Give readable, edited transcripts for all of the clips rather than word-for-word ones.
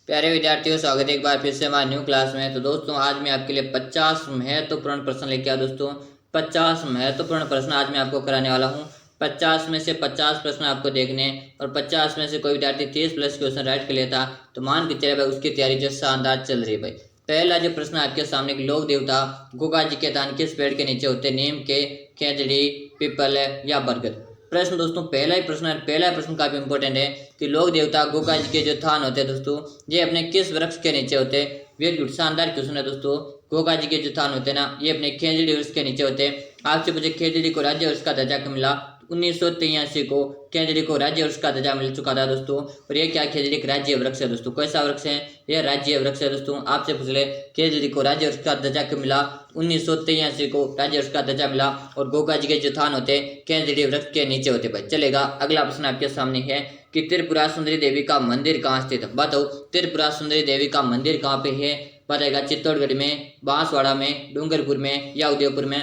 प्यारे विद्यार्थियों, स्वागत है एक बार फिर से हमारे न्यू क्लास में। तो दोस्तों, आज मैं आपके लिए 50 महत्वपूर्ण प्रश्न लेके आया। दोस्तों 50 महत्वपूर्ण प्रश्न आज मैं आपको कराने वाला हूँ। 50 में से 50 प्रश्न आपको देखने, और 50 में से कोई विद्यार्थी 30 प्लस क्वेश्चन राइट कर लेता तो मान के चले भाई उसकी तैयारी जो शानदार चल रही है भाई। पहला जो प्रश्न आपके सामने, लोक देवता गोगा जी के दान किस पेड़ के नीचे होते? नीम के, खेजड़ी, पीपल या बरगद। प्रश्न दोस्तों पहला ही प्रश्न है। पहला प्रश्न काफी इंपॉर्टेंट है कि लोक देवता गोगा जी के जो थान होते हैं दोस्तों, ये अपने किस वृक्ष के नीचे होते हैं? वेरी गुड, शानदार क्वेश्चन है दोस्तों। गोगा जी के जो थान होते हैं ना, ये अपने खेजड़ी वृक्ष के नीचे होते हैं। आपसे पूछे खेजड़ी को राज्य वृक्ष का दर्जा कब मिला? 1983 को खेजड़ी को राज्य वृक्ष का दर्जा मिल चुका था दोस्तों। और ये क्या, खेजड़ी एक राज्य वृक्ष है दोस्तों। कैसा वृक्ष है? यह राज्य वृक्ष है दोस्तों। आपसे पूछ ले खेजड़ी को राज्य वृक्ष का दर्जा कब मिला? 1983 को राज्य वृक्ष का दर्जा मिला। और गोगा जी के जो थान होते खेजड़ी वृक्ष के नीचे होते भाई। चलेगा, अगला प्रश्न आपके सामने है कि त्रिपुरा सुंदरी देवी का मंदिर कहाँ स्थित है? बताओ, त्रिपुरा सुंदरी देवी का मंदिर कहाँ पे है? बताएगा चित्तौड़गढ़ में, बांसवाड़ा में, डूंगरपुर में या उदयपुर में।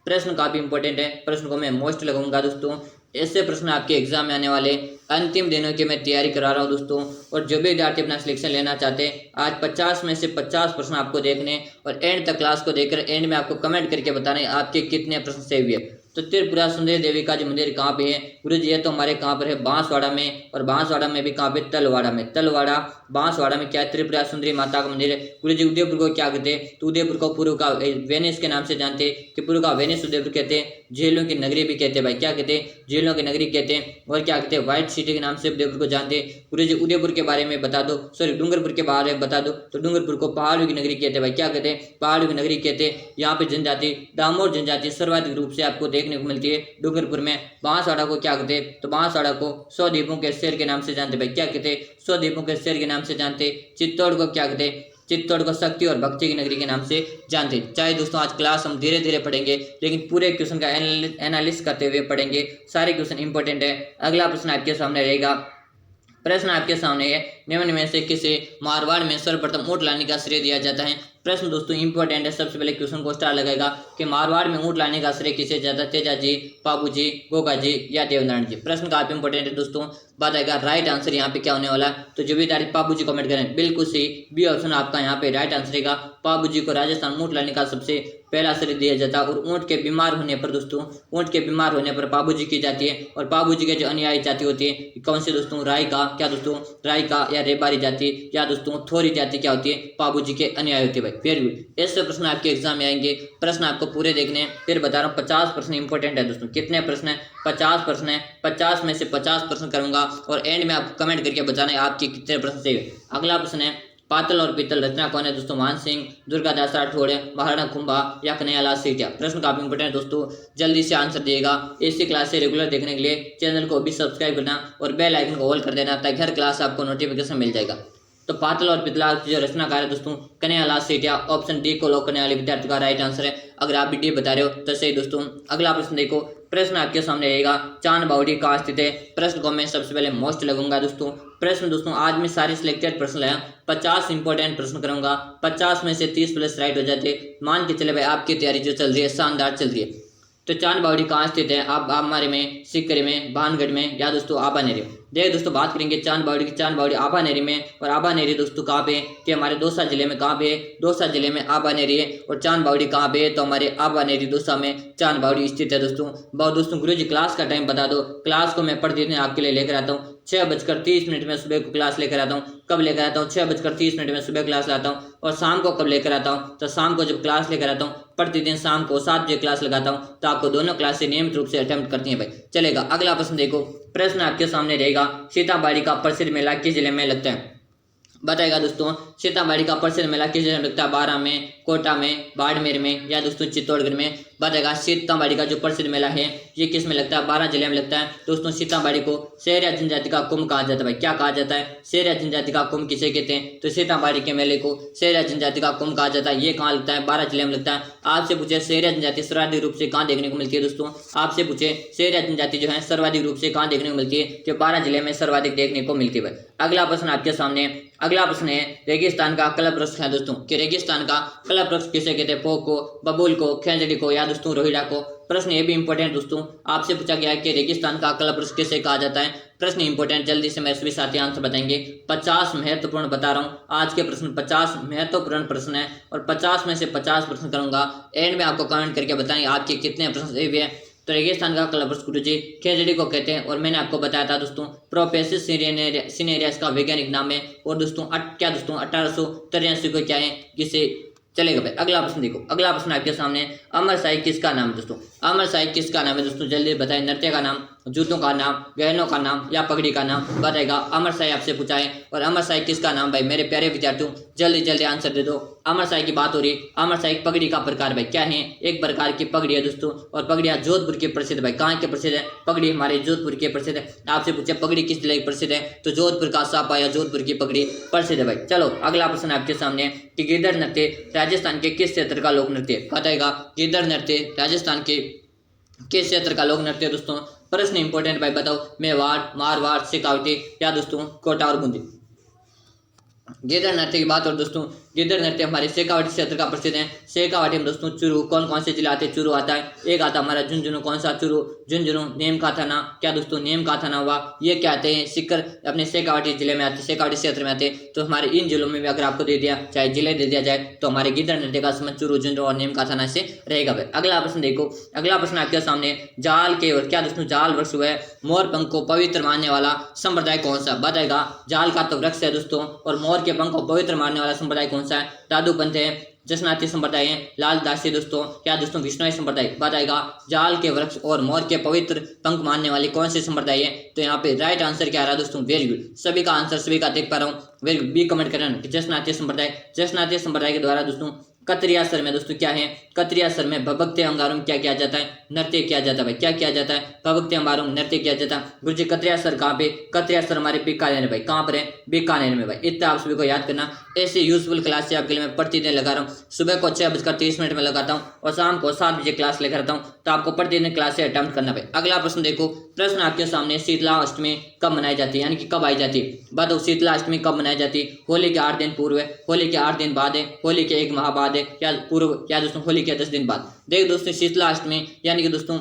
प्रश्न काफी इंपॉर्टेंट है, प्रश्न को मैं मोस्ट लगाऊंगा दोस्तों। ऐसे प्रश्न आपके एग्जाम में आने वाले अंतिम दिनों की मैं तैयारी करा रहा हूँ दोस्तों। और जो भी विद्यार्थी अपना सिलेक्शन लेना चाहते हैं, आज 50 में से 50 प्रश्न आपको देखने, और एंड तक क्लास को देखकर एंड में आपको कमेंट करके बताना है आपके कितने प्रश्न सही हुए। तो त्रिपुरा सुंदरी देवी का जो मंदिर कहाँ पे है गुरु जी? ये तो हमारे कहाँ पर है, बांसवाड़ा में। और बांसवाड़ा में भी कहाँ पे? तलवाड़ा में। तलवाड़ा बांसवाड़ा में क्या है? त्रिपुरा सुंदरी माता का मंदिर है। गुरु जी उदयपुर को क्या कहते हैं? तो उदयपुर को पूर्व का वेनिस के नाम से जानते हैं, कि पूर्व का वेनिस उदयपुर कहते हैं। झीलों की नगरी भी कहते हैं भाई। क्या कहते हैं? झीलों की नगरी कहते हैं। और क्या कहते हैं? व्हाइट सिटी के नाम से उदयपुर को जानते हैं। गुरु जी उदयपुर के बारे में बता दो, सॉरी डूंगरपुर के बारे में बता दो। तो डूंगरपुर को पहाड़ों की नगरी कहते हैं भाई। क्या कहते हैं? पहाड़ों की नगरी कहते हैं। यहाँ पे जनजाति डामोर जनजाति सर्वाधिक रूप से आपको देखने को मिलती है डूंगरपुर में। बांसवाड़ा को क्या कहते हैं? तो बांसवाड़ा को 100 द्वीपों के शहर के नाम से जानते भाई। क्या कहते हैं? 100 द्वीपों के शहर के नाम से जानते। चित्तौड़ को क्या कहते हैं? चित्तौड़ को शक्ति और भक्ति की नगरी के नाम से जानते। चाहे दोस्तों आज क्लास हम धीरे धीरे पढ़ेंगे, लेकिन पूरे क्वेश्चन का एनालिसिस करते हुए पढ़ेंगे। सारे क्वेश्चन इंपॉर्टेंट है। अगला प्रश्न आपके सामने रहेगा। प्रश्न आपके सामने है, निम्न में से किसे मारवाड़ में सर्वप्रथम ऊंट लाने का श्रेय दिया जाता है? प्रश्न दोस्तों इंपॉर्टेंट है। सबसे पहले क्वेश्चन को स्टार लगेगा कि मारवाड़ में ऊंट लाने का श्रेय किसे जाता है? तेजा जी, बाबू जी, गोगा जी या देवनारायण जी। प्रश्न काफी इंपॉर्टेंट है दोस्तों। बताएगा राइट आंसर यहाँ पे क्या होने वाला है। तो जो भी तारीफ बाबू जी कमेंट करें, बिल्कुल सही बी ऑप्शन आपका यहाँ पे राइट आंसर रहेगा। बाबू जी को राजस्थान ऊंट लाने का सबसे पहला श्रेय दिया जाता है। और ऊंट के बीमार होने पर दोस्तों, ऊंट के बीमार होने पर बाबू जी की जाती है। और बाबू जी के जो अनुयायी जाति होती है कौन से दोस्तों? राय का, क्या दोस्तों? राय का या रेबारी जाति या दोस्तों थोरी जाति क्या होती है? बाबू जी के अनुयायी होती है भाई। वेरी गुड, ऐसे प्रश्न आपके एग्जाम में आएंगे। प्रश्न आपको पूरे देखने, फिर बता रहा हूँ 50 प्रश्न इंपॉर्टेंट है दोस्तों। कितने प्रश्न है? 50 प्रश्न है। 50 में से 50 प्रश्न करूंगा, और एंड में आपको कमेंट करके बताना है आपके कितने प्रश्न सही हुए। अगला प्रश्न है, पातल और पीतल रचना कौन है दोस्तों? मान सिंह, दुर्गादास राठौड़, महाराणा कुंभा या कन्हैयालाल सीटिया। प्रश्न काफी इंपॉर्टेंट है दोस्तों, जल्दी से आंसर दिएगा। इसी क्लास से रेगुलर देखने के लिए चैनल को भी सब्सक्राइब करना और बेल आइकन को ऑल कर देना, ताकि हर क्लास आपको नोटिफिकेशन मिल जाएगा। तो पातल और पितला जो रचनाकार है दोस्तों कन्हैयालाल सेठिया। ऑप्शन डी को लॉक करने वाले विद्यार्थी का राइट आंसर है। अगर आप भी डी बता रहे हो तो सही दोस्तों। अगला प्रश्न देखो, प्रश्न आपके सामने रहेगा, चांद बावड़ी कहाँ स्थित है? प्रश्न को मैं सबसे पहले मोस्ट लगूंगा दोस्तों। प्रश्न दोस्तों आज मैं सारे सिलेक्टेड प्रश्न लाया, 50 इंपॉर्टेंट प्रश्न करूंगा। 50 में से 30 प्लस राइट हो जाते, मान के चले भाई आपकी तैयारी जो चल रही है शानदार चल रही है। तो चांद बावड़ी कहाँ स्थित है? आप हमारे में, सिक्करी में, भानगढ़ में या दोस्तों आबानेरी में। देखिए दोस्तों बात करेंगे चांद बावड़ी की। चांद बावड़ी आबानेरी में, और आबानेरी दोस्तों कहाँ पे है? कि हमारे दौसा जिले में। कहाँ पे है? दौसा जिले में आबानेरी है। और चांद बावड़ी कहाँ पे है? तो हमारे आबानेरी दौसा में चांद बावड़ी स्थित है दोस्तों। बहुत दोस्तों गुरु जी क्लास का टाइम बता दो। क्लास को मैं प्रतिदिन आपके लिए लेकर आता हूँ 6:30 में सुबह को क्लास लेकर आता हूँ। कब लेकर आता हूँ? 6:30 में सुबह क्लास लाता हूँ। और शाम को कब लेकर आता हूँ? तो शाम को जब क्लास लेकर आता हूँ प्रतिदिन शाम को 7 बजे क्लास लगाता हूँ। तो आपको दोनों क्लास से नियमित रूप से अटेम्प्ट करती हैं भाई। चलेगा, अगला प्रश्न देखो। प्रश्न आपके सामने रहेगा, सीताबाड़ी का प्रसिद्ध मेला किस जिले में लगता है? बताएगा दोस्तों सीताबाड़ी का प्रसिद्ध मेला किस जिले में लगता है? बारा में, कोटा में, बाड़मेर में या दोस्तों चित्तौड़गढ़ में। बताएगा सीताबाड़ी का जो प्रसिद्ध मेला है ये किस में लगता है? 12 जिले में लगता है दोस्तों। सीताबाड़ी को शहर या जनजाति का कुंभ कहा जाता है भाई। क्या कहा जाता है? शहर या जनजाति का कुंभ किसे कहते हैं? तो सीताबाड़ी के मेले को शहर या जनजाति का कुंभ कहा जाता है। ये कहाँ लगता है? 12 जिले में लगता है। आपसे पूछे शहर या जनजाति सर्वाधिक रूप से कहाँ देखने को मिलती है दोस्तों? आपसे पूछे शहर या जनजाति जो है सर्वाधिक रूप से कहाँ देखने को मिलती है? जो 12 जिले में सर्वाधिक देखने को मिलती है भाई। अगला प्रश्न आपके सामने, अगला प्रश्न है, रेगिस्तान का कलप वृक्ष है दोस्तों। कि रेगिस्तान का कलप वृक्ष किसे कहते हैं? पोक को, बबूल को, खेजड़ी को या दोस्तों रोहिड़ा को। प्रश्न ये भी इंपॉर्टेंट दोस्तों, आपसे पूछा गया है कि रेगिस्तान का अगला प्रश्न किसे कहा जाता है। प्रश्न इंपॉर्टेंट, जल्दी से मेरे सभी साथी आंसर बताएंगे। 50 महत्वपूर्ण बता रहा हूँ आज के प्रश्न, 50 महत्वपूर्ण प्रश्न है और 50 में से 50 प्रश्न करूंगा। एंड में आपको कमेंट करके बताएंगे आपके कितने प्रश्न सही हुए हैं। तो रेगिस्तान का अगला प्रश्न गुरुजी खेजड़ी को कहते हैं और मैंने आपको बताया था दोस्तों प्रोपेसिस सिनेरियस का वैज्ञानिक नाम है। और दोस्तों क्या दोस्तों 1883 को क्या है किसे चलेगा भाई। अगला प्रश्न देखो, अगला प्रश्न आपके सामने, अमर शाही किसका नाम है दोस्तों। अमर शाही किसका नाम है दोस्तों, जल्दी बताएं। नृत्य का नाम, जूतों का नाम, गहनों का नाम या पगड़ी का नाम बताएगा। अमर शाही आपसे पूछा है और अमर शाही किसका नाम भाई। मेरे प्यारे विद्यार्थियों जल्दी जल्दी आंसर दे दो। अमर शाही की बात हो रही, अमर शाही पगड़ी का प्रकार भाई क्या है, एक प्रकार की पगड़ी है दोस्तों। और पगड़ियाँ जोधपुर की प्रसिद्ध भाई, कहाँ के प्रसिद्ध है, पगड़ी हमारे जोधपुर के प्रसिद्ध है। आपसे पूछे पगड़ी किस जिले की प्रसिद्ध है, तो जोधपुर का सापा या जोधपुर की पगड़ी प्रसिद्ध है भाई। चलो अगला प्रश्न आपके सामने कि गिद्दर नृत्य राजस्थान के किस क्षेत्र का लोक नृत्य बताएगा। गिद्दर नृत्य राजस्थान के किस क्षेत्र का लोक नृत्य दोस्तों। प्रश्न इंपॉर्टेंट भाई बताओ, मेवाड़, मारवाड़, शेखावटी या दोस्तों कोटा और बूंदी। गिद्दर नृत्य की बात और दोस्तों गिद्दर नृत्य हमारे शेखावाटी क्षेत्र का प्रसिद्ध है। शेखावाटी में दोस्तों चूरू, कौन कौन से जिले आते हैं, चूरू आता है। एक आता हमारा झुंझुनू, कौन सा चूरू, झुंझुनू। नीम का थाना, क्या दोस्तों नीम का थाना हुआ। ये क्या आते हैं, सिक्कर अपने शेखावाटी जिले में आते, शेखावाटी क्षेत्र में आते। तो हमारे इन जिलों में भी अगर आपको दे दिया, चाहे जिले दे दिया जाए, तो हमारे गिद्दर नृत्य का संबंध चूरू, झुंझुनू और नीम का थाना से रहेगा भाई। अगला प्रश्न देखो, अगला प्रश्न आपके सामने, जाल के और क्या दोस्तों जाल वृक्ष हुआ है, मोर पंख को पवित्र मानने वाला संप्रदाय कौन सा बताएगा। जाल का तो वृक्ष है दोस्तों और मोर के पंख को पवित्र मानने वाला संप्रदाय कौन सा है, दादू पंथ है, जसनाती संप्रदाय है, लालदासी दोस्तों, क्या दोस्तों विष्णुई संप्रदाय बताएगा। जाल के वृक्ष और मोर के पवित्र पंख मानने वाले कौन से संप्रदाय है, तो यहाँ पे राइट आंसर क्या आ रहा है दोस्तों, वेरी गुड। सभी का आंसर सभी का देख पा रहा हूँ, वेरी गुड। बी कमेंट करना कि जसनाती संप्रदाय, जसनाती संप्रदाय के द्वारा दोस्तों कतरिया सर में दोस्तों क्या है, कतरिया सर में भभकते अंगारों में क्या किया जाता है, नृत्य किया जाता है भाई। क्या किया जाता है, भभकते अंगारों में नृत्य किया जाता है। गुरुजी कतरिया सर कहाँ पे, कतरिया सर हमारे बीकानेर भाई, कहाँ पर है, बीकानेर में भाई। इतना आप सभी को याद करना। ऐसे यूजफुल क्लास से आपके लिए मैं प्रतिदिन लगा रहा हूँ। सुबह को 6:30 में लगाता हूँ और शाम को 7 बजे क्लास लेकर आता हूँ। तो आपको प्रतिदिन क्लास से अटेम्प्ट करना भाई। अगला प्रश्न देखो, प्रश्न आपके सामने, शीतला अष्टमी कब मनाई जाती है, यानी कि कब आई जाती है बताओ। शीतला अष्टमी कब मनाई जाती है, होली के 8 दिन पूर्व है, होली के 8 दिन बाद है, होली के 1 माह बाद है, या पूर्व, या दोस्तों होली के 10 दिन बाद। देख दोस्तों शीतला अष्टमी यानी कि दोस्तों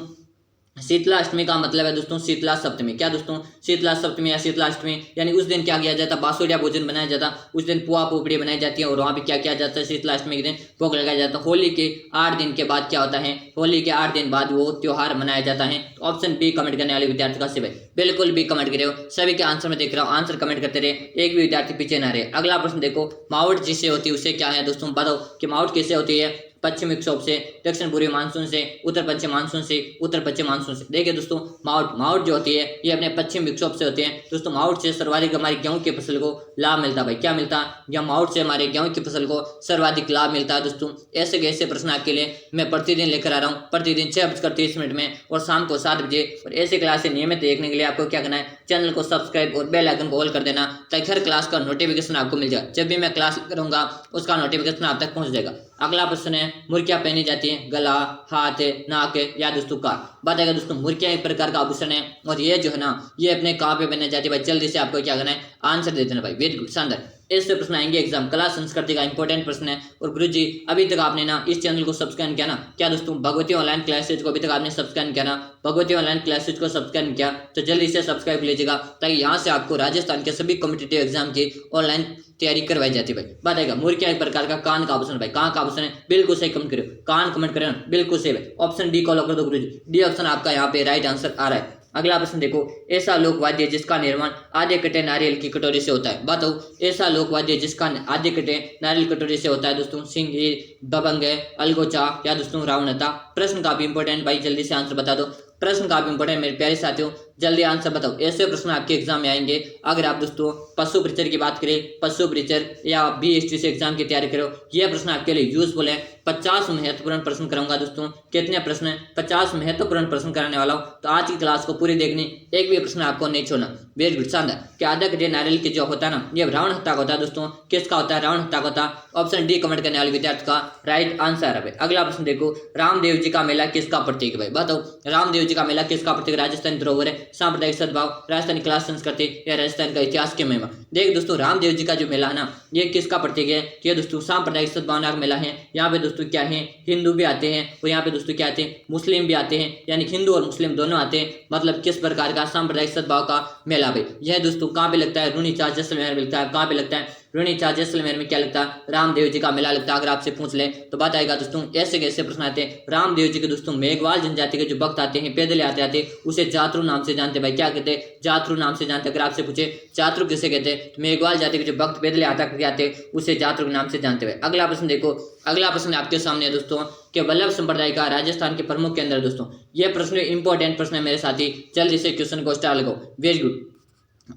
शीतला अष्टमी का मतलब है दोस्तों शीतला सप्तमी। क्या दोस्तों, शीतला सप्तमी या शीतला अष्टमी यानी उस दिन क्या किया जाता है, बासुड़िया भोजन बनाया जाता, उस दिन पुआ पोपड़ी बनाई जाती है और वहाँ पे क्या किया जाता है, शीतला अष्टमी के दिन भोग लगाया जाता है। होली के 8 दिन के बाद क्या होता है, होली के 8 दिन बाद वो त्योहार मनाया जाता है। तो ऑप्शन बी कमेंट करने वाले विद्यार्थी का से भाई बिल्कुल बी कमेंट करे हो। सभी के आंसर में देख रहा हूँ, आंसर कमेंट करते रहे, एक भी विद्यार्थी पीछे ना रहे। अगला प्रश्न देखो, मावट जिससे होती है उसे क्या है दोस्तों बताओ कि मावट किससे होती है, पश्चिम विक्षोभ से, दक्षिण पूर्वी मानसून से, उत्तर पश्चिम मानसून से, उत्तर पश्चिम मानसून से। देखिए दोस्तों मावट जो होती है ये अपने पश्चिम विक्षोभ से होते हैं दोस्तों। मावट से सर्वाधिक हमारी गेहूं की फसल को लाभ मिलता है भाई। क्या मिलता है, या मावट से हमारे गेहूं की फसल को सर्वाधिक लाभ मिलता है दोस्तों। ऐसे कैसे प्रश्न आपके लिए मैं प्रतिदिन लेकर आ रहा हूँ, प्रतिदिन 6:30 में और शाम को 7 बजे। और ऐसे क्लास नियमित देखने के लिए आपको क्या करना है, चैनल को सब्सक्राइब और बेल आइकन को ऑल कर देना, ताकि हर क्लास का नोटिफिकेशन आपको मिल जाए। जब भी मैं क्लास करूंगा उसका नोटिफिकेशन आप तक पहुंच जाएगा। अगला प्रश्न है, मुर्कियां पहनी जाती हैं, गला, हाथ, नाक या दोस्तों कान बताएगा दोस्तों। मुर्कियां एक प्रकार का आभूषण है और ये जो है ना ये अपने कहाँ पे पहने जाती है भाई, जल्दी से आपको क्या करना है, आंसर दे देना भाई। वेरी गुड, शानदार। इससे प्रश्न आएंगे एग्जाम, कला संस्कृति का इंपॉर्टेंट प्रश्न है। और गुरुजी अभी तक आपने ना इस चैनल को सब्सक्राइब किया ना, क्या दोस्तों भगवती ऑनलाइन क्लासेज को अभी तक आपने सब्सक्राइब किया ना, भगवती ऑनलाइन क्लासेज को सब्सक्राइब किया तो जल्दी से सब्सक्राइब लीजिएगा, ताकि यहाँ से आपको राजस्थान के सभी कॉम्पिटिटिव एग्जाम की ऑनलाइन तैयारी करवाई जाती है भाई। बताएगा मुर्किया एक प्रकार का कान का आभूषण भाई, कहाँ का आभूषण है, बिल्कुल सही कमेंट करो, कान कमेंट करें बिल्कुल सही भाई। ऑप्शन डी कॉल कर दो गुरुजी, डी ऑप्शन आपका यहाँ पे राइट आंसर आ रहा है। अगला प्रश्न देखो, ऐसा लोकवाद्य जिसका निर्माण आधे कटे नारियल की कटोरी से होता है बताओ। ऐसा लोकवाद्य जिसका आधे कटे नारियल कटोरी से होता है दोस्तों, सिंगी, दबंग, अलगोचा या दोस्तों रावणता। प्रश्न काफी इंपॉर्टेंट भाई, जल्दी से आंसर बता दो। प्रश्न काफी इंपॉर्टेंट मेरे प्यारे साथियों, जल्दी आंसर बताओ। ऐसे प्रश्न आपके एग्जाम में आएंगे। अगर आप दोस्तों पशु परिचर की बात करें, पशु परिचर या BST से एग्जाम की तैयारी करो, यह प्रश्न आपके लिए यूजफुल है। 50 महत्वपूर्ण प्रश्न कराऊंगा दोस्तों। कितने प्रश्न, 50 महत्वपूर्ण प्रश्न कराने वाला हूँ। तो आज की क्लास को पूरी देखनी, एक भी प्रश्न आपको नहीं छोड़ना। वेरी गुड, शानदार। क्या आधा कटे नारियल की जो होता है ना, ये रावण हत्या का होता है दोस्तों। किसका होता है, रावण हत्या का होता है। ऑप्शन डी कमेंट करने वाले विद्यार्थी का राइट आंसर है। अगला प्रश्न देखो, रामदेव जी का मेला किसका प्रतीक है भाई बताओ। रामदेव जी का मेला किसका प्रतीक, राजस्थानी धरोहर है, सांप्रदायिक सद्भाव, राजस्थानी कला संस्कृति या राजस्थान का इतिहास के महिमा। देख दोस्तों रामदेव जी का जो मेला है ना, ये किसका प्रतीक है, ये दोस्तों सांप्रदायिक सद्भावना का मेला है। यहाँ पे दोस्तों क्या है, हिंदू भी आते हैं और यहाँ पे दोस्तों क्या आते हैं, मुस्लिम भी आते हैं, यानी हिंदू और मुस्लिम दोनों आते हैं। मतलब किस प्रकार का सांप्रदायिक सद्भाव का मेला भाई। यह दोस्तों कहाँ पे लगता है, रूनीचार जैसलमेर में लगता है। कहाँ पे लगता है, रूनीचार जैसलमेर में क्या लगता है, रामदेव जी का मेला लगता है। अगर आपसे पूछ ले तो बात आएगा दोस्तों, ऐसे कैसे प्रश्न आते हैं। रामदेव जी के दोस्तों मेघवाल जनजाति के जो भक्त आते हैं, पैदल आते उसे जातरू नाम से जानते भाई। क्या कहते हैं, जातरू नाम से जानते। अगर आपसे पूछे जातरू किसे कहते हैं, तो मेघवाल जाति के जो भक्त पैदल आते उसे जातरू नाम से जानते भाई। अगला प्रश्न देखो, अगला प्रश्न आपके सामने है दोस्तों कि वल्लभ संप्रदाय का राजस्थान के प्रमुख केंद्र। दोस्तों यह प्रश्न इंपॉर्टेंट प्रश्न है मेरे साथी, जल्दी से क्वेश्चन को स्टार लगाओ। वेरी गुड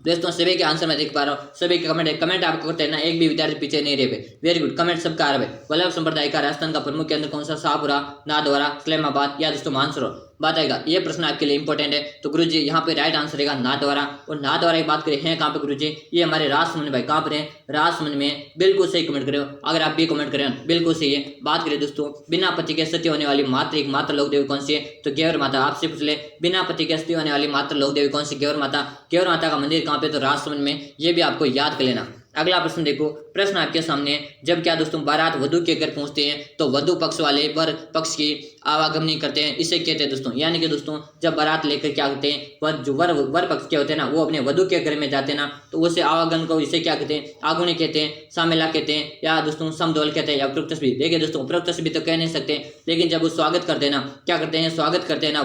दोस्तों, सभी के आंसर मैं देख पा रहा हूँ, सभी के कमेंट आपको करते हैं ना, एक भी विद्यार्थी पीछे नहीं रहे। वेरी गुड, कमेंट सबका आ रहा है। वल्लभ संप्रदाय का राजस्थान का प्रमुख केंद्र कौन सा, शाहपुरा, नाथद्वारा, इस्लामाबाद या दोस्तों मानसरोवर। बात आएगा, ये प्रश्न आपके लिए इंपॉर्टेंट है। तो गुरुजी यहाँ पे राइट आंसर रहेगा नाथद्वारा। और नाथद्वारा की बात करें हैं कहाँ पे गुरुजी, ये हमारे राजसमंद भाई। कहाँ पर है, राजसमंद में। बिल्कुल सही कमेंट करें, अगर आप भी कमेंट करें बिल्कुल सही है। बात करें दोस्तों बिना पति के सती होने वाली मात्र एक मात्र लोक देवी कौन सी है, तो गौर माता। आपसे पूछ ले बिना पति के सती होने वाली मात्र लोक देवी कौन सी, गौर माता। गौर माता का मंदिर कहाँ पे, तो राजसमंद में। ये भी आपको याद कर लेना। अगला प्रश्न देखो, प्रश्न आपके सामने है, जब क्या दोस्तों बारात वधु के घर पहुंचते हैं तो वधु पक्ष वाले वर पक्ष की आवागमनी करते हैं, इसे कहते हैं दोस्तों। यानी कि दोस्तों जब बारात लेकर क्या होते हैं, जो वर पक्ष के होते हैं ना, वो अपने वधु के घर में जाते हैं ना, तो उसे आवागमन को इसे क्या कहते हैं, आगुनी कहते हैं, सामेला कहते हैं, या दोस्तों समदौल कहते हैं, या उपरोक्त तस्वीर। देखिए दोस्तों उपरोक्त तस्वीर तो कह नहीं सकते, लेकिन जब वो स्वागत करते हैं ना, क्या करते हैं, स्वागत करते हैं ना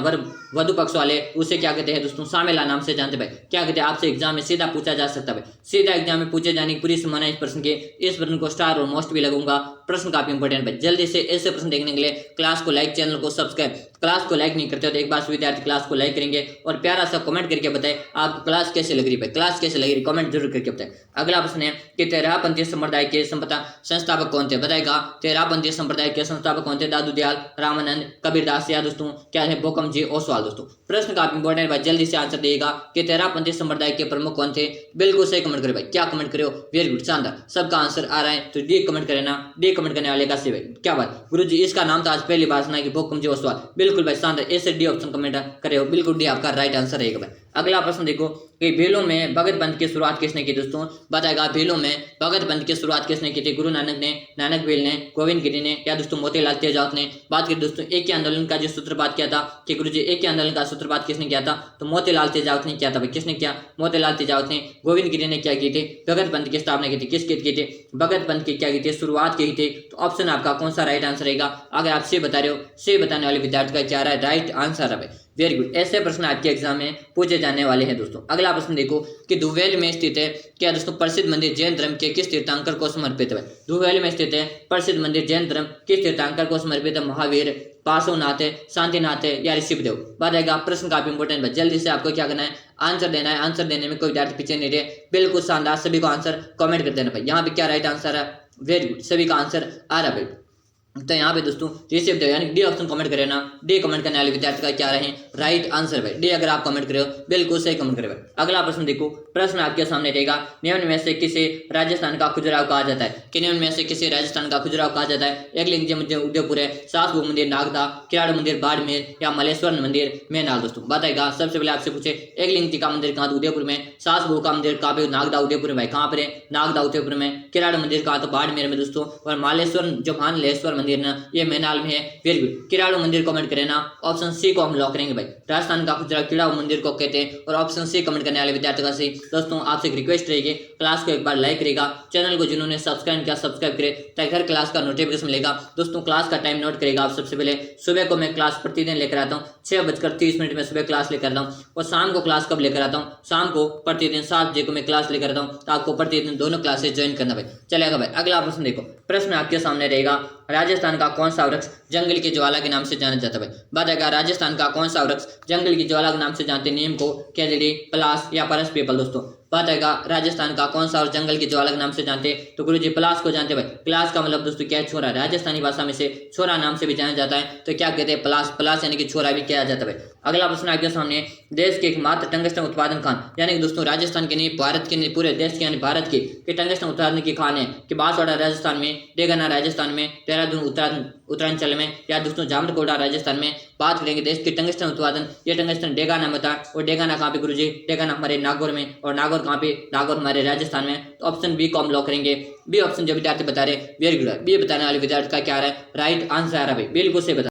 वधु पक्ष वाले, उसे क्या कहते हैं दोस्तों, सामेला नाम से जानते भाई। क्या कहते हैं, आपसे एग्जाम में सीधा पूछा जा सकता है, सीधा एग्जाम में पूछे जाने की पूरी संभावना इस प्रश्न के। इस प्रश्न को स्टार और मोस्ट भी लगूंगा, प्रश्न काफी इंपॉर्टेंट है। जल्दी से ऐसे प्रश्न देखने के लिए क्लास को लाइक, चैनल को सब्सक्राइब। क्लास को लाइक नहीं करते हो तो एक बार विद्यार्थी क्लास को लाइक करेंगे और प्यारा सा कमेंट करके बताएं आपको क्लास कैसे लग रही है, क्लास कैसे लग रही, कमेंट जरूर करके बताएं। अगला प्रश्न है कि तेरहपंथी संप्रदाय के संस्थापक कौन थे, बताएगा। तेरहपंथी संप्रदाय के संस्थापक कौन थे, दादू दयाल, रामानंद, कबीरदास, या दोस्तों क्या है, बोकम जी ओसवाल। दोस्तों प्रश्न काफी इंपॉर्टेंट है, जल्दी से आंसर देगा कि तेरहपंथी संप्रदाय के प्रमुख कौन थे। बिल्कुल सही कमेंट करो भाई, क्या कमेंट करो, वेरी गुड, शानदार, सबका आंसर आ रहा है। तो डी कमेंट करे ना, डी कमेंट करने वाले का सही भाई, क्या बात गुरुजी, इसका नाम तो आज पहली बार सुना कि बोकम जी ओसवाल। बिल्कुल भाई शानदार, ऐसे डी ऑप्शन कमेंट करे हो, बिल्कुल डी आपका राइट आंसर रहेगा भाई। अगला प्रश्न देखो कि भीलों में भगत पंथ की शुरुआत किसने की। दोस्तों बताएगा भीलों में भगत पंथ की शुरुआत किसने की थी, गुरु नानक ने, नानक भील ने, गोविंद गिरी ने, या दोस्तों मोतीलाल तेजावत ने। बात करें दोस्तों एक ही आंदोलन का जो सूत्रपात किया था कि गुरुजी एक ही आंदोलन का सूत्रपात किसने किया था, तो मोतीलाल तेजावत ने किया था भाई। किसने किया, मोतीलाल तेजावत ने। गोविंद गिरी ने क्या की थी, भगत पंथ की स्थापना की थी। किसकी की थी, भगत पंथ की क्या की थी, शुरुआत की थी। तो ऑप्शन आपका कौन सा राइट आंसर रहेगा, अगर आप से बता रहे हो, से बताने वाले विद्यार्थी का क्या राइट आंसर है। वेरी गुड, ऐसे प्रश्न आपके एग्जाम में पूछे जाने वाले हैं दोस्तों। अगला प्रश्न देखो कि धुवेल में स्थित है क्या दोस्तों प्रसिद्ध मंदिर जैन धर्म के किस तीर्थंकर को समर्पित है। धुवेल में स्थित है प्रसिद्ध मंदिर जैन धर्म किस तीर्थंकर को समर्पित है, महावीर, पार्श्वनाथ है, शांतिनाथ है, या ऋषिदेव। बताएगा, प्रश्न काफी इंपॉर्टेंट है, जल्दी से आपको क्या करना है, आंसर देना है। आंसर देने में कोई विद्यार्थी पीछे नहीं रहे, बिल्कुल शानदार, सभी को आंसर कमेंट कर देना भाई। यहाँ पे क्या राइट आंसर है, वेरी गुड, सभी का आंसर आ रहा है। तो यहाँ पे दोस्तों ऋषिदेव यानी डी ऑप्शन कमेंट करें ना, डी कमेंट करने वाले विद्यार्थी का क्या रहे राइट आंसर भाई, डी अगर आप कमेंट करे हो बिल्कुल सही कमेंट करे भाई। अगला प्रश्न देखो, प्रश्न आपके सामने रहेगा, निम्न में से किसे राजस्थान का खजुराहो कहा जाता है, कि निम्न में से किसे राजस्थान का खजुराहो कहा जाता है। एकलिंग उदयपुर है, सासभोग मंदिर नागदा, किराड़ मंदिर बाड़मेर, या मलेश्वर मंदिर मैनाल। दोस्तों बताएगा, सबसे पहले आपसे पूछे एकलिंग का मंदिर कहाँ, उदयपुर में। सासभोग का मंदिर कहाँ पे, नागदा उदयपुर में भाई। कहाँ पर है, नागदा उदयपुर में। किराड़ मंदिर कहाँ, तो बाड़मेर में दोस्तों। और मालेश्वर जो मानलेश्वर मंदिर ना, ये मैनाल में है। वेरी गुड, किराड़ू मंदिर कमेंट करें ना, ऑप्शन सी को हम लॉक करेंगे भाई। राजस्थान का खजुराहो किराड़ू मंदिर को कहते हैं, और ऑप्शन सी कमेंट करने वाले विद्यार्थी का सही। दोस्तों आपसे एक रिक्वेस्ट रहेगी, क्लास को एक बार लाइक करेगा, चैनल को जिन्होंने सब्सक्राइब किया सब्सक्राइब करे ताकि हर क्लास का नोटिफिकेशन मिलेगा। दोस्तों क्लास का टाइम नोट करेगा आप। सबसे पहले सुबह को मैं क्लास प्रतिदिन लेकर आता हूँ 6:30 में सुबह क्लास लेकर आता हूँ, और शाम को क्लास कब लेकर आता हूँ, शाम को प्रतिदिन 7 बजे को मैं क्लास लेकर आता हूँ। तो आपको प्रतिदिन दोनों क्लासेस ज्वाइन करना भाई, चलेगा भाई। अगला प्रश्न देखो, प्रश्न आपके सामने रहेगा, राजस्थान का कौन सा वृक्ष जंगल की ज्वाला के नाम से जाना जाता है। बताएगा, राजस्थान का कौन सा वृक्ष जंगल की ज्वाला के नाम से जानते हैं, नीम को, केदड़ी, पलास, या परस पीपल। दोस्तों बताएगा, राजस्थान का कौन सा और जंगल की ज्वाला के नाम से जानते हैं, तो गुरुजी पलास को जानते हैं भाई। पलास का मतलब दोस्तों क्या है, छोरा। राजस्थानी भाषा में से छोरा नाम से भी जाना जाता है, तो क्या कहते हैं, पलास। पलास यानी कि छोरा भी किया जाता है भाई। अगला प्रश्न आपके सामने, देश के एकमात्र टंगस्टन उत्पादन खान, यानी कि दोस्तों राजस्थान के नहीं भारत के नहीं पूरे देश के यानी भारत के टंगस्टन उत्पादन की खान है कि बांसवाड़ा राजस्थान में, डेगाना राजस्थान में, देहरादून उत्तरांचल में, या दोस्तों जामकोटा राजस्थान में। बात करेंगे देश के टंगस्टन उत्पादन, ये टंगस्टन डेगाना में था, और डेगाना कहाँ पे गुरुजी, डेगाना हमारे नागौर में, और नागौर कहाँ पे, नागौर हमारे राजस्थान में। तो ऑप्शन बी को हम लॉक करेंगे। बी ऑप्शन जो विद्यार्थी बता रहे वेरी गुड, बी बताने वाले विद्यार्थी का क्या आ रहा है राइट आंसर आ रहा है भाई, बिल्कुल से बता।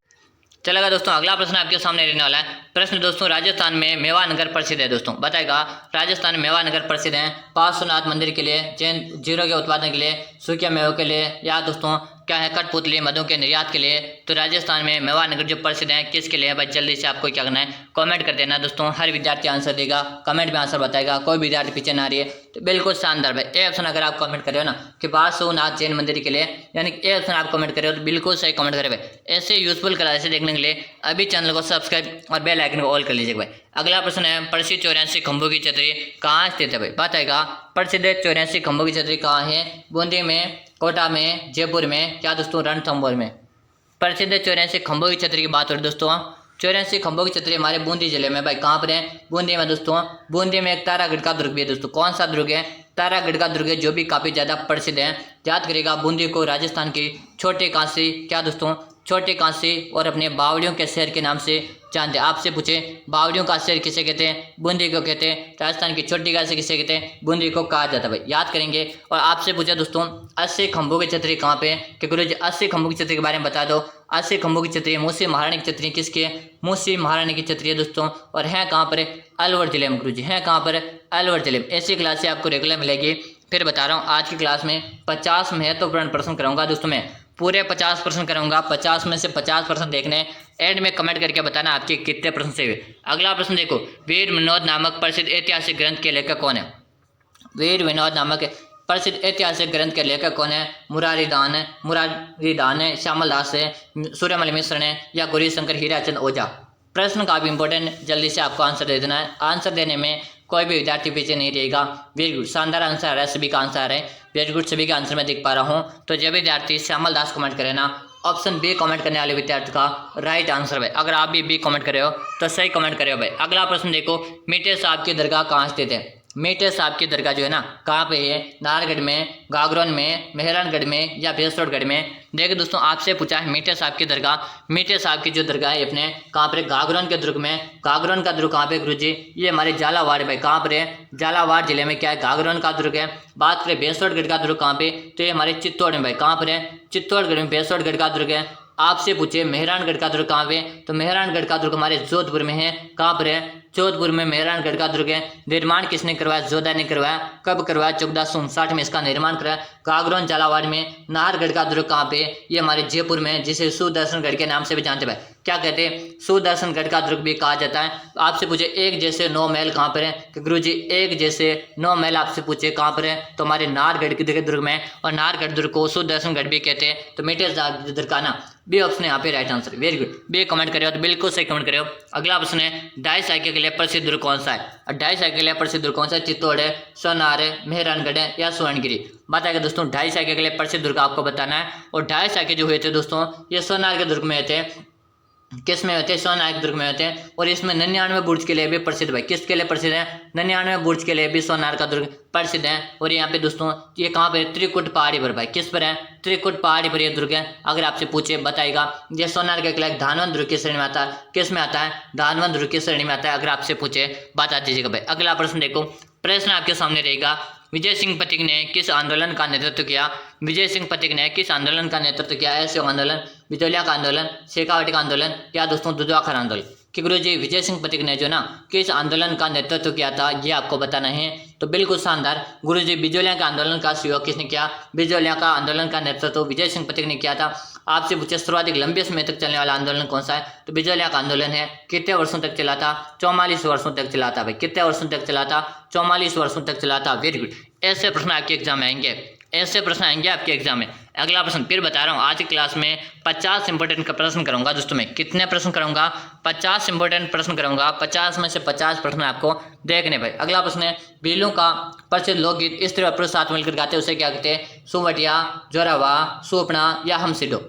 चलेगा दोस्तों, अगला प्रश्न आपके सामने रहने वाला है। प्रश्न दोस्तों, राजस्थान में मेवानगर प्रसिद्ध है दोस्तों, बताएगा। राजस्थान में मेवानगर प्रसिद्ध है पार्श्वनाथ मंदिर के लिए, जैन जीरो के उत्पादन के लिए, सूखे मेवों के लिए, या दोस्तों क्या है कठपुतली मधु के निर्यात के लिए। तो राजस्थान में मेवानगर जो प्रसिद्ध है किसके लिए है भाई, जल्दी से आपको क्या करना है, कमेंट कर देना दोस्तों। हर विद्यार्थी आंसर देगा, कमेंट में आंसर बताएगा, कोई विद्यार्थी पीछे ना रही है। तो बिल्कुल शानदार भाई, ए ऑप्शन अगर आप कमेंट कर रहे हो ना कि पार्श्वनाथ जैन मंदिर के लिए, यानी ए ऑप्शन आप कमेंट कर रहे हो तो बिल्कुल सही कमेंट करें भाई। ऐसे यूजफुल क्लासेस देखने के लिए अभी चैनल को सब्सक्राइब और बेल आइकन को ऑल कर लीजिए भाई। अगला प्रश्न है, प्रसिद्ध 84 खंभों की छतरी कहाँ स्थित है भाई, बताएगा। प्रसिद्ध 84 खंभों की छतरी कहाँ है, बूंदी में, कोटा में, जयपुर में, क्या दोस्तों रणथंभौर में। प्रसिद्ध 84 खंभों की छतरी की बात हो रही दोस्तों, 84 खंभों की छतरी हमारे बूंदी जिले में भाई, कहाँ पर है, बूंदी में दोस्तों। बूंदी में एक तारागढ़ का दुर्ग भी है दोस्तों, कौन सा दुर्ग है, तारागढ़ का दुर्ग है, जो भी काफ़ी ज़्यादा प्रसिद्ध है। याद करेगा, बूंदी को राजस्थान की छोटे काशी, क्या दोस्तों, छोटे काशी और अपने बावड़ियों के शहर के नाम से जानते हैं। आपसे पूछे बावड़ियों का शहर किसे कहते हैं, बूंदी को कहते हैं। राजस्थान की छोटी काशी किसे कहते हैं, बूंदी को कहा जाता है भाई, याद करेंगे। और आपसे पूछा दोस्तों 80 खंभों की छतरी कहाँ पे है, कि गुरुजी 80 खंभों की छतरी के बारे में बता दो। 80 खंभों की छतरी मूसी महारानी की छतरी किसकी है, मूसी महारानी की छतरी है दोस्तों। और है कहाँ पर, अलवर जिले में गुरुजी, है कहाँ पर, अलवर जिले में। ऐसी क्लासें आपको रेगुलर मिलेगी। फिर बता रहा हूँ, आज की क्लास में 50 महत्वपूर्ण प्रश्न कराऊंगा दोस्तों, मैं पूरे 50 प्रश्न करूंगा। 50 में से 50 प्रश्न देखने, एंड में कमेंट करके बताना आपके कितने प्रश्न से हुए। अगला प्रश्न देखो, वीर विनोद नामक प्रसिद्ध ऐतिहासिक ग्रंथ के लेखक कौन है, वीर विनोद नामक प्रसिद्ध ऐतिहासिक ग्रंथ के लेखक कौन है, मुरारीदान है, मुरारीदान है, श्यामल दास है, सूर्यमल मिश्र है, या गौरीशंकर हीराचंद ओझा। प्रश्न काफी इंपॉर्टेंट, जल्दी से आपको आंसर दे देना है। आंसर देने में कोई भी विद्यार्थी पीछे नहीं रहेगा। वेरी गुड, शानदार आंसर आ रहा है, सभी का आंसर है वेरी गुड, सभी का आंसर मैं देख पा रहा हूँ। तो जब विद्यार्थी श्यामल दास कमेंट करे ना, ऑप्शन बी कमेंट करने वाले विद्यार्थी का राइट आंसर भाई। अगर आप भी बी कमेंट कर रहे हो तो सही कमेंट कर रहे हो भाई। अगला प्रश्न देखो, मीठे साहब की दरगाह कहाँ स्थित है, मीठे साहब की दरगाह जो है ना कहाँ पे है, नाहरगढ़ में, गागरोन में, मेहरानगढ़ में, या भैंसरोडगढ़ में। देखिए दोस्तों, आपसे पूछा है मीठे साहब की दरगाह, मीठे साहब की जो दरगाह है अपने कहाँ पर, गागरोन के दुर्ग में। गागरोन का दुर्ग कहाँ पे गुरुजी, ये हमारे झालावाड़ भाई, कहाँ पर है, झालावाड़ जिले में क्या है, गागरोन का दुर्ग है। बात करें भैंसरोडगढ़ का दुर्ग कहाँ पे, तो ये हमारे चित्तौड़ में भाई, कहाँ पर है, चित्तौड़गढ़ में भैंसरोडगढ़ का दुर्ग है। आपसे पूछे मेहरानगढ़ का दुर्ग कहाँ पे, तो मेहरानगढ़ का दुर्ग हमारे जोधपुर में है। कहाँ पर है, जोधपुर में मेहरानगढ़ का दुर्ग है। निर्माण किसने करवाया, जोधा ने करवाया। कब करवाया, 1459 में इसका निर्माण कराया। गागरोन झालावाड़ में। नाहरगढ़ का दुर्ग कहाँ पे, ये हमारे जयपुर में, जिसे सुदर्शनगढ़ के नाम से भी जानते भाई, क्या कहते हैं, सुदर्शनगढ़ का दुर्ग भी कहा जाता है। आपसे पूछे एक जैसे 9 महल कहाँ पर है, कि गुरुजी एक जैसे 9 महल आपसे पूछे कहाँ पर है, तो हमारे नाहरगढ़ के दुर्ग में। और नाहरगढ़ दुर्ग को सुदर्शनगढ़ भी कहते हैं। तो मीठे दुर्ग का ना बी ऑप्शन यहाँ पे राइट आंसर, वेरी गुड। बी कमेंट करे हो तो बिल्कुल सही कमेंट करे हो। अगला प्रश्न है, डाई साइकिल के लिए प्रसिद्ध दुर्ग कौन सा है, और डाई साइकिल के लिए प्रसिद्ध दुर्ग कौन सा है, चित्तौड़ है, सोनार है, मेहरानगढ़ है, या स्वर्णगिरी। बताएगा दोस्तों, डाई साइकिल के लिए प्रसिद्ध दुर्ग आपको बताना है। और डाई साइकिल जो हुए थे दोस्तों, ये सोनार के दुर्ग में थे। किस में होते हैं, सोनार दुर्ग में होते हैं। और इसमें 99 बुर्ज के लिए भी प्रसिद्ध भाई, किसके लिए प्रसिद्ध है, 99 बुर्ज के लिए भी सोनार का दुर्ग प्रसिद्ध है। और यहाँ पे दोस्तों ये कहाँ पे, त्रिकुट पहाड़ी पर भाई, किस पर है, त्रिकुट पहाड़ी पर ये दुर्ग है। अगर आपसे पूछे बताएगा, ये सोनार का किला धानवंत दुर्ग की श्रेणी में आता है। किस में आता है, धानवंत दुर्ग की श्रेणी में आता है। अगर आपसे पूछे बता दीजिएगा भाई। अगला प्रश्न देखो, प्रश्न आपके सामने रहेगा, विजय सिंह पथिक ने किस आंदोलन का नेतृत्व किया, विजय सिंह पथिक ने किस आंदोलन का नेतृत्व किया, ऐसे आंदोलन, बिचौलिया का आंदोलन, शेखावटी का आंदोलन, या दोस्तों दुधवाखर आंदोलन। कि गुरुजी विजय सिंह पथिक ने जो ना किस आंदोलन का नेतृत्व किया था, ये आपको बताना है। तो बिल्कुल शानदार, गुरुजी बिचौलिया का आंदोलन का सहयोग किसने किया, बिचौलिया का आंदोलन का नेतृत्व विजय सिंह पथिक ने किया था। आपसे पूछे सर्वाधिक लंबे समय तक चलने वाला आंदोलन कौन सा है, तो बिचौलिया का आंदोलन है। कितने वर्षों तक चला था, 44 वर्षों तक चला था भाई। कितने वर्षों तक चला था, 44 वर्षों तक चला था। वेरी गुड, ऐसे प्रश्न आपके एग्जाम में आएंगे, ऐसे प्रश्न आएंगे आपके एग्जाम में। अगला प्रश्न फिर बता रहा हूँ, आज की क्लास में 50 इंपॉर्टेंट का प्रश्न करूंगा दोस्तों। मैं कितने प्रश्न करूंगा, 50 इंपॉर्टेंट प्रश्न करूंगा। 50 में से 50 प्रश्न आपको देखने भाई। अगला प्रश्न है, भीलों का प्रसिद्ध लोकगीत स्त्री और पुरुष साथ मिलकर गाते हैं, उसे क्या कहते हैं, सुवटिया, जोरावा, सुपना, या हम सिडो।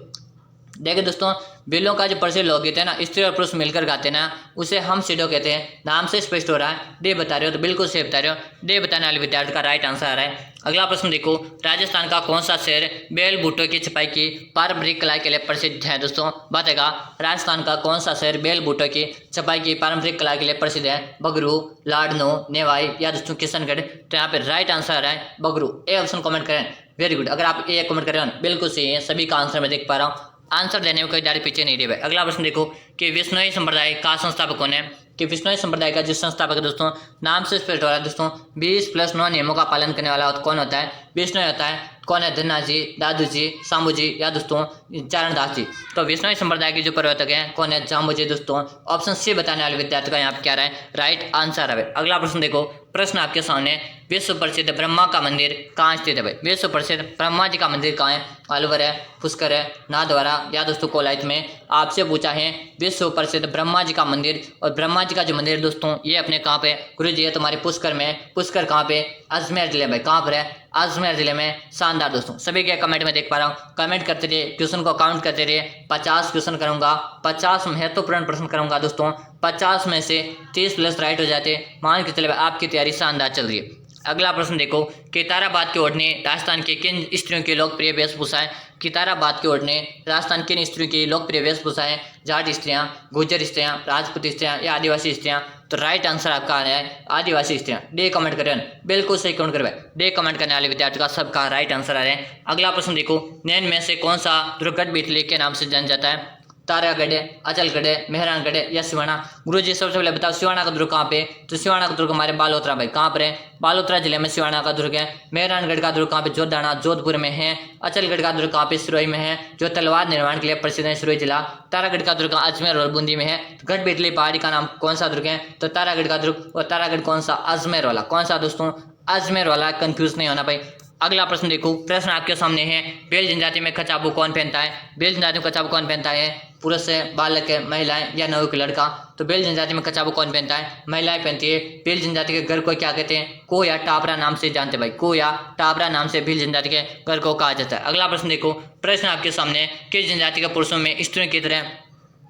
देखिए दोस्तों, भीलों का जो प्रसिद्ध लोकगीत है ना, स्त्री और पुरुष मिलकर गाते हैं ना, उसे हम सिडो कहते हैं। नाम से स्पष्ट हो रहा है। डे बता रहे हो तो बिल्कुल सही बता रहे हो। डे बताने वाले विद्यार्थी का राइट आंसर आ रहा है। अगला प्रश्न देखो, राजस्थान का कौन सा शहर बेल बूटों की छपाई की पारंपरिक कला के लिए प्रसिद्ध है दोस्तों। बताएगा, राजस्थान का कौन सा शहर बेल बूटों की छपाई की पारंपरिक कला के लिए प्रसिद्ध है, बगरू, लाडनो, नेवाई, या दोस्तों किशनगढ़। तो यहाँ पे राइट आंसर आ रहा है बगरू। ए ऑप्शन कमेंट करें, वेरी गुड। अगर आप ए कमेंट कर रहे हो बिल्कुल सही है, सभी का आंसर मैं देख पा रहा हूँ। आंसर देने में कोई दाढ़ी पीछे नहीं रही भाई। अगला प्रश्न देखो कि विश्नोई संप्रदाय का संस्थापक कौन है। कि विश्नोई संप्रदाय का जो संस्थापक है दोस्तों, नाम से स्पष्ट हो रहा है दोस्तों, 20+9 नियमों का पालन करने वाला कौन होता है? विश्नोई होता है। कौन है? धन्ना जी, दादू जी, सामू जी या दोस्तों चरण दास जी। तो विश्नोई संप्रदाय के जो प्रवर्तक हैं कौन है? जामू जी दोस्तों। ऑप्शन सी बताने वाले विद्यार्थी का यहाँ पे क्या रहा है? राइट आंसर है। अगला प्रश्न देखो, प्रश्न आपके सामने, विश्व प्रसिद्ध ब्रह्मा का मंदिर कहाँ स्थित है भाई? विश्व प्रसिद्ध ब्रह्मा जी का मंदिर कहाँ है? अलवर है, पुष्कर है, नाथद्वारा या दोस्तों कोलायत में। आपसे पूछा है विश्व प्रसिद्ध ब्रह्मा जी का मंदिर, और ब्रह्मा जी का जो मंदिर दोस्तों ये अपने कहाँ पे? गुरु जी ये तुम्हारे पुष्कर में। पुष्कर कहाँ पे? अजमेर जिले में। कहाँ पर है? अजमेर जिले में। शानदार दोस्तों, सभी के कमेंट में देख पा रहा हूँ, कमेंट करते रहिए, क्वेश्चन को काउंट करते रहिए। 50 क्वेश्चन करूंगा, 50 महत्वपूर्ण प्रश्न करूंगा दोस्तों। 50 में से 30+ राइट हो जाते, मान के चले आपकी तैयारी शानदार चल रही है। अगला प्रश्न देखो, किताराबाद की ओढ़नी राजस्थान के किन स्त्रियों की लोकप्रिय वेशभूषा है? किताराबाद की ओढ़नी राजस्थान किन स्त्रियों की लोकप्रिय वेशभूषा है? जाट स्त्रियां, गुर्जर स्त्रियां, राजपूत स्त्रियां या आदिवासी स्त्रियां? तो राइट आंसर आपका आ रहा है आदिवासी स्त्रियां। डे कमेंट करें, बिल्कुल सही कमेंट करें। डे कमेंट करने वाले विद्यार्थी का सबका राइट आंसर आ रहा है। अगला प्रश्न देखो, नैन में से कौन सा दुर्गढ़ बीतली के नाम से जाना जाता है? तारागढ़, अचलगढ़, मेहरानगढ़ या सिवाना? गुरु जी सबसे पहले बताओ सिवाना का दुर्ग कहाँ पे? तो सिवाना का दुर्ग हमारे बालोतरा भाई। कहाँ पर है? बालोतरा जिले में सिवाना का दुर्ग है। मेहरानगढ़ का दुर्ग कहाँ पे? जोधाना, जोधपुर में है। अचलगढ़ का दुर्ग कहाँ पे? सिरोही में है, जो तलवार निर्माण के लिए प्रसिद्ध है, सिरोही जिला। तारागढ़ का दुर्ग अजमेर और बूंदी में है। गढ़ बेतली पहाड़ी का नाम कौन सा दुर्ग है? तो तारागढ़ का दुर्ग। और तारागढ़ कौन सा? अजमेर वाला। कौन सा दोस्तों? अजमेर वाला। कंफ्यूज नहीं होना भाई। अगला प्रश्न देखो, प्रश्न आपके सामने है, बेल जनजाति में कचाबू कौन पहनता है? बेल जनजाति में कचाबू कौन पहनता है? पुरुष है, बालक है, महिलाएं या नवयुवक लड़का? तो बेल जनजाति में कचाबू कौन पहनता है? महिलाएं पहनती है। बेल जनजाति के घर को क्या कहते हैं? को या टापरा नाम से जानते भाई। को या टापरा नाम से बेल जनजाति के घर को कहा जाता है। अगला प्रश्न देखो, प्रश्न आपके सामने, किस जनजाति के पुरुषों में स्त्रियों की तरह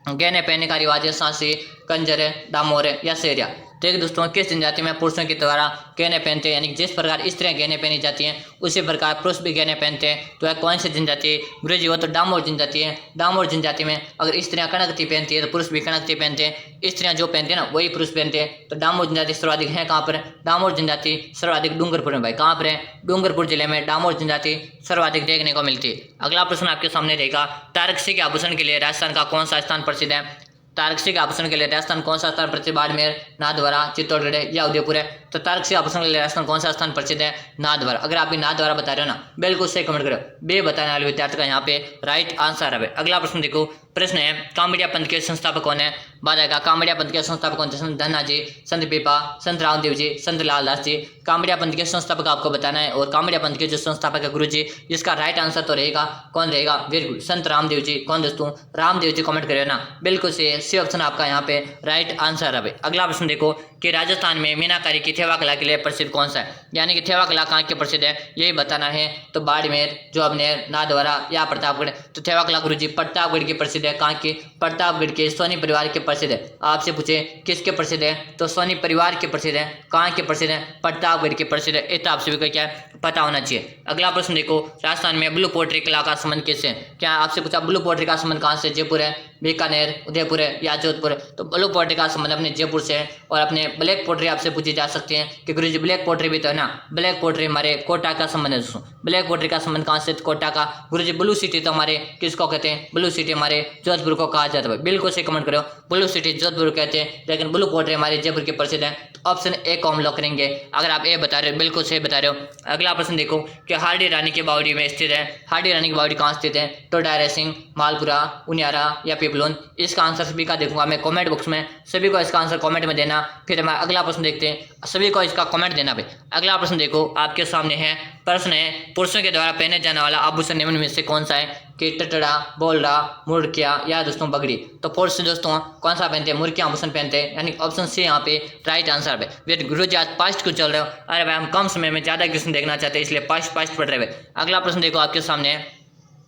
गहने पहनने का रिवाज है? सांसी, कंजर है, दामोर है या सेरिया? देखिए दोस्तों, किस जनजाति में पुरुषों की द्वारा गहने पहनते हैं, यानी जिस प्रकार स्त्रियां गहने पहनी जाती हैं उसी प्रकार पुरुष भी गहने पहनते हैं। तो वह कौन सी जनजाति? गुरु जी वो तो डामोर जनजाति है। डामोर जनजाति में अगर स्त्रियां कनकती पहनती है तो पुरुष भी कनकती पहनते हैं। स्त्रियां जो पहनती है ना वही पुरुष पहनते हैं। तो डामोर जनजाति सर्वाधिक है कहाँ पर? डामोर जनजाति सर्वाधिक डूंगरपुर में भाई। कहाँ पर है? डूंगरपुर जिले में डामोर जनजाति सर्वाधिक देखने को मिलती है। अगला प्रश्न आपके सामने रहेगा, तारकसी के आभूषण के लिए राजस्थान का कौन सा स्थान प्रसिद्ध है? तारकसी के आभूषण के लिए राजस्थान कौन सा स्थान प्रसिद्ध? बाड़मेर, नाथद्वारा, चित्तौड़गढ़ या उदयपुर है? तो तारकसी आभूषण के लिए राजस्थान कौन सा स्थान प्रसिद्ध है? नाथद्वारा। अगर आप भी नाथद्वारा बता रहे हो ना, बिल्कुल सही कमेंट करो। बे बताने वाले विद्यार्थी का यहाँ पे राइट आंसर है। अगला प्रश्न देखो, प्रश्न है, कामड़िया पंथ के संस्थापक कौन है? बताएगा कामड़िया पंथ के संस्थापक कौन थे? संत धन्ना जी, संत पीपा, संत रामदेव जी, संत लालदास जी। कामड़िया पंथ के संस्थापक आपको बताना है, और कामड़िया पंथ के जो संस्थापक है गुरु जी, जिसका राइट आंसर तो रहेगा कौन रहेगा? वेरी गुड, संत रामदेव जी। कौन दोस्तों? रामदेव जी। कमेंट करिए ना, बिल्कुल सी ऑप्शन आपका यहाँ पे राइट आंसर है। अगला प्रश्न देखो कि राजस्थान में मीनाकारी की थेवा कला के लिए प्रसिद्ध कौन सा है? यानी कि थेवा कला कहाँ के प्रसिद्ध है यही बताना है। तो बाड़मेर, जोबनेर, नाथद्वारा या प्रतापगढ़? तो थेवा कला गुरु जी प्रतापगढ़ की प्रसिद्ध है। कहाँ की? प्रतापगढ़ के सोनी परिवार के प्रसिद्ध है। आपसे पूछे किसके प्रसिद्ध है? तो सोनी परिवार के प्रसिद्ध है। कहाँ के प्रसिद्ध है? प्रतापगढ़ के प्रसिद्ध है। इतना आप सभी को क्या पता होना चाहिए। अगला प्रश्न देखो, राजस्थान में ब्लू पोट्री कला का संबंध किससे है? क्या आपसे पूछा ब्लू पोट्री का संबंध कहाँ से? जयपुर है, बीकानेर, उदयपुर है या जोधपुर? तो ब्लू पोट्री का संबंध अपने जयपुर से है। और अपने ब्लैक पोट्री आपसे पूछी जा सकती है कि गुरुजी ब्लैक पोट्री भी तो है ना? ब्लैक पोट्री हमारे कोटा का संबंध है दोस्तों। ब्लैक पोट्री का संबंध कहाँ से? कोटा का। गुरुजी ब्लू सिटी तो हमारे किसको कहते हैं? ब्लू सिटी हमारे जोधपुर को कहा जाता है। बिल्कुल सही कमेंट करो, ब्लू सिटी जोधपुर कहते हैं, लेकिन ब्लू पोट्री हमारे जयपुर के प्रसिद्ध है। तो ऑप्शन ए को हम लॉक करेंगे। अगर आप ए बता रहे हो बिल्कुल सही बता रहे हो। अगला प्रश्न देखो कि हार्डी रानी की बावड़ी में स्थित है। हार्डी रानी की बावड़ी कहाँ स्थित है? तो डायरेसिंग, मालपुरा, उनियारा या पिपलून? इसका आंसर सभी का देखूंगा मैं कमेंट बॉक्स में, सभी को इसका आंसर कमेंट में देना। फिर हम अगला प्रश्न देखते हैं, सभी को इसका कमेंट देना भाई। अगला प्रश्न देखो आपके सामने है, प्रश्न है, पुरुषों के द्वारा पहने जाने वाला आभूषण निम्न में से कौन सा है? कि टटड़ा, बोलड़ा, मुर्किया या दोस्तों बगड़ी? तो पुरुष दोस्तों कौन सा पहनते हैं? मुर्किया आभूषण पहनते हैं, यानी ऑप्शन सी यहाँ पे राइट आंसर है। वे गुरुजी आज फास्ट क्यों चल रहे हो? अरे भाई हम कम समय में ज्यादा क्वेश्चन देखना चाहते हैं, इसलिए फास्ट पढ़ रहे हैं। अगला प्रश्न देखो आपके सामने है,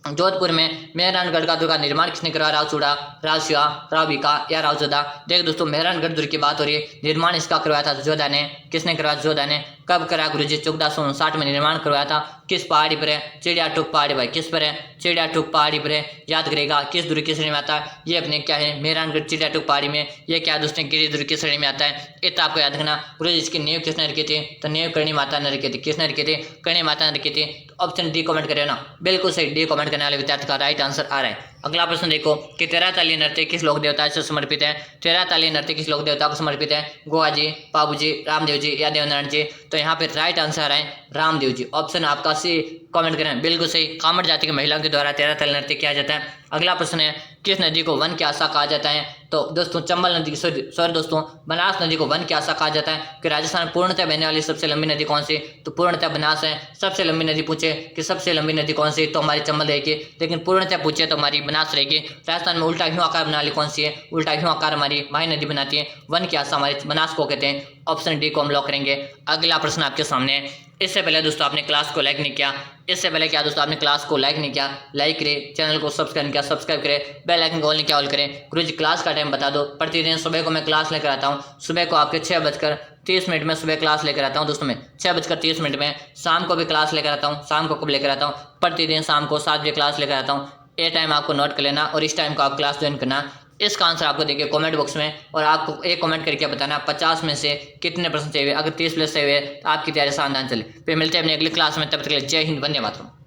जोधपुर में मेहरानगढ़ का दुर्ग का निर्माण किसने करवाया? राव चूड़ा, राव शिवा, राव बीका या राव जोधा? देख दोस्तों मेहरानगढ़ दुर्ग की बात हो रही है, निर्माण इसका करवाया था जोधा ने। किसने करवाया? जोधा ने। कब करा गुरुजी? 1459 में निर्माण करवाया था। किस पहाड़ी पर है? चिड़िया टूक पहाड़ी भाई। किस पर है? चिड़िया टूक पहाड़ी पर है। याद करेगा किस दुर्ग की श्रेणी में आता है? ये अपने क्या है? मेहरानगढ़ चिड़िया टूक पहाड़ी में। ये क्या दोस्तों? गिरी दुर्ग की श्रेणी में आता है। इतना आपको याद रखना। गुरुजी इसकी नींव किसने रखी थी? तो नींव करणी माता ने रखी थी। किसने रखी थी? करणी माता ने रखी थी। ऑप्शन डी कमेंट करें ना, बिल्कुल सही डी कमेंट करने वाले विद्यार्थी का राइट आंसर आ रहा है। अगला प्रश्न देखो कि तेरह ताली नृत्य किस लोक देवता से समर्पित है। तेरह ताली नृत्य किस लोक देवता को समर्पित है? गोवा जी, बाबू जी, रामदेव जी या देवनारायण जी। तो यहाँ पे राइट आंसर है रामदेव जी। ऑप्शन आपका सी कमेंट करें, बिल्कुल सही। कामड़ जाति की महिलाओं के द्वारा तेरह ताली नृत्य किया जाता है। अगला प्रश्न है किस नदी को वन की आशा कहा जाता है? तो दोस्तों चंबल नदी, सॉरी दोस्तों बनास नदी को वन की आशा कहा जाता है। कि राजस्थान में पूर्णतः बहने वाली सबसे लंबी नदी कौन सी? तो पूर्णतः बनास है। सबसे लंबी नदी पूछे कि सबसे लंबी नदी कौन सी, तो हमारी चंबल रहेगी, लेकिन पूर्णतः पूछे तो हमारी बनास रहेगी। राजस्थान में उल्टा क्यों आकार बनाने वाली कौन सी है? उल्टा क्यों आकार हमारी माही नदी बनाती है। वन की आशा हमारी बनास को कहते हैं। ऑप्शन डी को हम लॉक करेंगे। अगला प्रश्न आपके सामने है। इससे पहले दोस्तों आपने क्लास को लाइक नहीं किया, इससे पहले क्या दोस्तों आपने क्लास को लाइक नहीं किया, लाइक करें। चैनल को सब्सक्राइब नहीं किया, सब्सक्राइब करें। बेल आइकन को ऑल नहीं किया, ऑल करें। गुरुजी क्लास का टाइम बता दो। प्रतिदिन सुबह को मैं क्लास लेकर आता हूँ। सुबह को आपके 6:30 में सुबह क्लास लेकर आता हूँ दोस्तों मैं 6:30 में। शाम को भी क्लास लेकर आता हूँ। शाम को कब लेकर आता हूँ? प्रतिदिन शाम को 7 बजे क्लास लेकर आता हूँ। ये टाइम आपको नोट कर लेना और इस टाइम को आप क्लास ज्वाइन करना। इसका आंसर आपको देखिए कमेंट बॉक्स में, और आपको एक कमेंट करके बताना 50 में से कितने प्रश्न चाहिए। अगर 30 प्लस चाहिए तो आपकी तैयारी शानदार चले। फिर मिलते हैं अपनी अगली क्लास में, तब तक के लिए जय हिंद, वंदे मातरम।